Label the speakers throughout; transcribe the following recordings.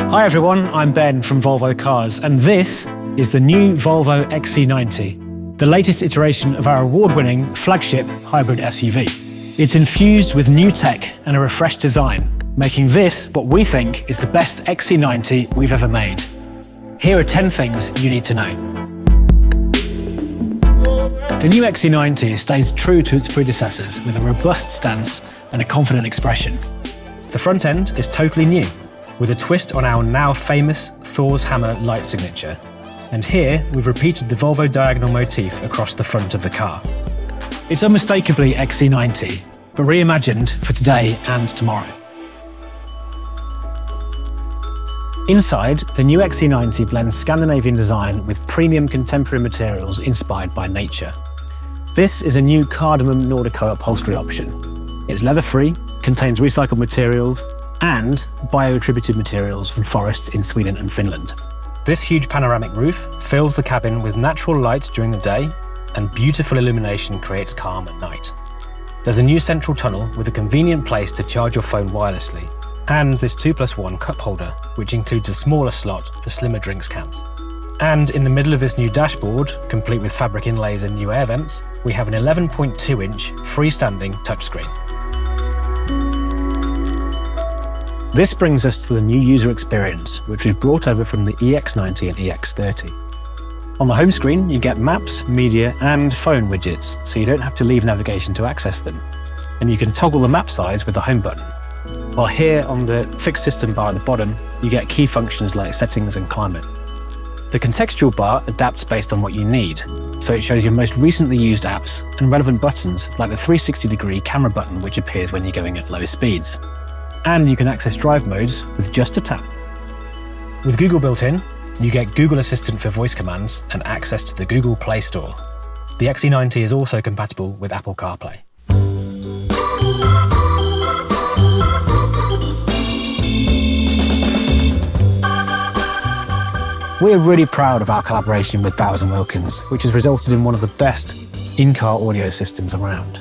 Speaker 1: Hi everyone, I'm Ben from Volvo Cars, and this is the new Volvo XC90, the latest iteration of our award-winning flagship hybrid SUV. It's infused with new tech and a refreshed design, making this what we think is the best XC90 we've ever made. Here are 10 things you need to know. The new XC90 stays true to its predecessors with a robust stance and a confident expression. The front end is totally new, with a twist on our now famous Thor's hammer light signature. And here we've repeated the Volvo diagonal motif across the front of the car. It's unmistakably XC90, but reimagined for today and tomorrow. Inside, the new XC90 blends Scandinavian design with premium contemporary materials inspired by nature. This is a new cardamom Nordico upholstery option. It's leather-free, contains recycled materials, and bio-attributed materials from forests in Sweden and Finland. This huge panoramic roof fills the cabin with natural light during the day, and beautiful illumination creates calm at night. There's a new central tunnel with a convenient place to charge your phone wirelessly, and this 2+1 cup holder, which includes a smaller slot for slimmer drinks cans. And in the middle of this new dashboard, complete with fabric inlays and new air vents, we have an 11.2-inch freestanding touchscreen. This brings us to the new user experience, which we've brought over from the EX90 and EX30. On the home screen, you get maps, media, and phone widgets, so you don't have to leave navigation to access them. And you can toggle the map size with the home button. While here on the fixed system bar at the bottom, you get key functions like settings and climate. The contextual bar adapts based on what you need, so it shows your most recently used apps and relevant buttons like the 360-degree camera button, which appears when you're going at low speeds. And you can access drive modes with just a tap. With Google built in, you get Google Assistant for voice commands and access to the Google Play Store. The XC90 is also compatible with Apple CarPlay. We're really proud of our collaboration with Bowers & Wilkins, which has resulted in one of the best in-car audio systems around.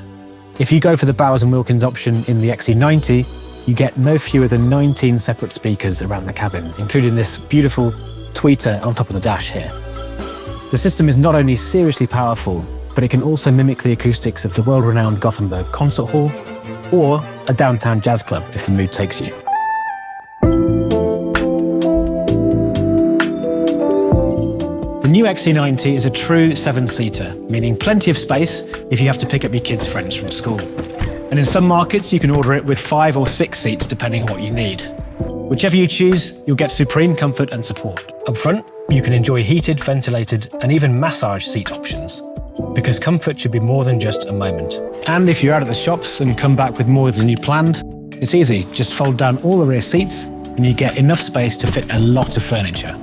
Speaker 1: If you go for the Bowers & Wilkins option in the XC90, you get no fewer than 19 separate speakers around the cabin, including this beautiful tweeter on top of the dash here. The system is not only seriously powerful, but it can also mimic the acoustics of the world-renowned Gothenburg Concert Hall or a downtown jazz club if the mood takes you. The new XC90 is a true 7-seater, meaning plenty of space if you have to pick up your kids' friends from school. And in some markets, you can order it with 5 or 6 seats, depending on what you need. Whichever you choose, you'll get supreme comfort and support. Up front, you can enjoy heated, ventilated, and even massage seat options, because comfort should be more than just a moment. And if you're out at the shops and come back with more than you planned, it's easy. Just fold down all the rear seats, and you get enough space to fit a lot of furniture.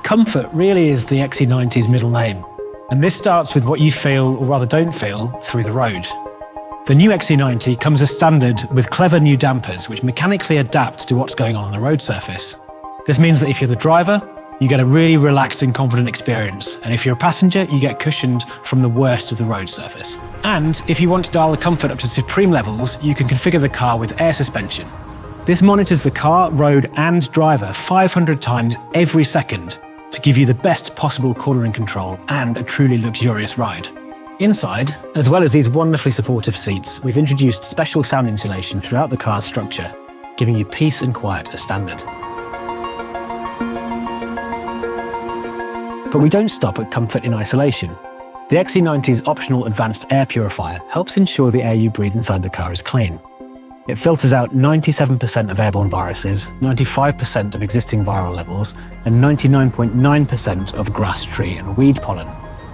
Speaker 1: Comfort really is the XC90's middle name. And this starts with what you feel, or rather don't feel, through the road. The new XC90 comes as standard with clever new dampers, which mechanically adapt to what's going on the road surface. This means that if you're the driver, you get a really relaxed and confident experience. And if you're a passenger, you get cushioned from the worst of the road surface. And if you want to dial the comfort up to supreme levels, you can configure the car with air suspension. This monitors the car, road, and driver 500 times every second, to give you the best possible cornering control and a truly luxurious ride. Inside, as well as these wonderfully supportive seats, we've introduced special sound insulation throughout the car's structure, giving you peace and quiet as standard. But we don't stop at comfort in isolation. The XC90's optional advanced air purifier helps ensure the air you breathe inside the car is clean. It filters out 97% of airborne viruses, 95% of existing viral levels, and 99.9% of grass, tree, and weed pollen,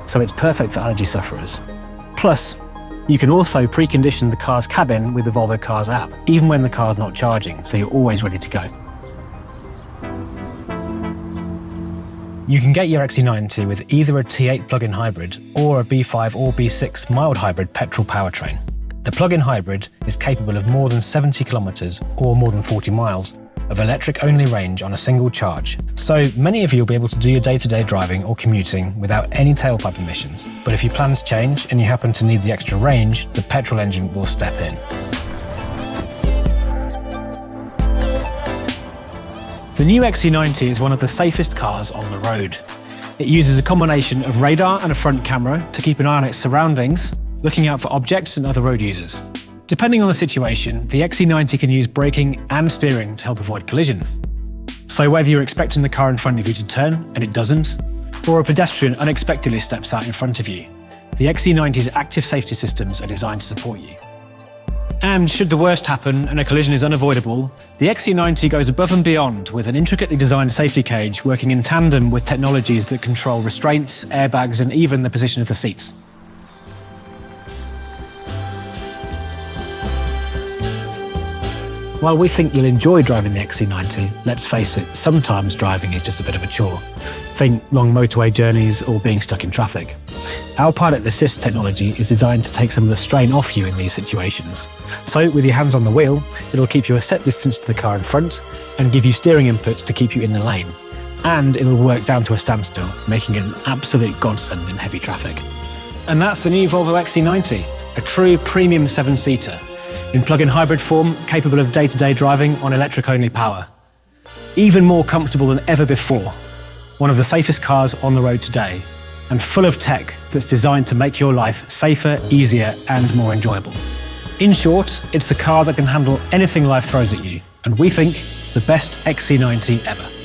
Speaker 1: so it's perfect for allergy sufferers. Plus, you can also precondition the car's cabin with the Volvo Cars app, even when the car's not charging, so you're always ready to go. You can get your XC90 with either a T8 plug-in hybrid or a B5 or B6 mild hybrid petrol powertrain. The plug-in hybrid is capable of more than 70 kilometers or more than 40 miles of electric-only range on a single charge. So many of you will be able to do your day-to-day driving or commuting without any tailpipe emissions. But if your plans change and you happen to need the extra range, the petrol engine will step in. The new XC90 is one of the safest cars on the road. It uses a combination of radar and a front camera to keep an eye on its surroundings, looking out for objects and other road users. Depending on the situation, the XC90 can use braking and steering to help avoid collision. So whether you're expecting the car in front of you to turn and it doesn't, or a pedestrian unexpectedly steps out in front of you, the XC90's active safety systems are designed to support you. And should the worst happen and a collision is unavoidable, the XC90 goes above and beyond with an intricately designed safety cage working in tandem with technologies that control restraints, airbags, and even the position of the seats. While we think you'll enjoy driving the XC90, let's face it, sometimes driving is just a bit of a chore. Think long motorway journeys or being stuck in traffic. Our Pilot Assist technology is designed to take some of the strain off you in these situations. So with your hands on the wheel, it'll keep you a set distance to the car in front and give you steering inputs to keep you in the lane. And it'll work down to a standstill, making it an absolute godsend in heavy traffic. And that's the new Volvo XC90, a true premium 7-seater. In plug-in hybrid form, capable of day-to-day driving on electric-only power. Even more comfortable than ever before. One of the safest cars on the road today, and full of tech that's designed to make your life safer, easier, and more enjoyable. In short, it's the car that can handle anything life throws at you, and we think the best XC90 ever.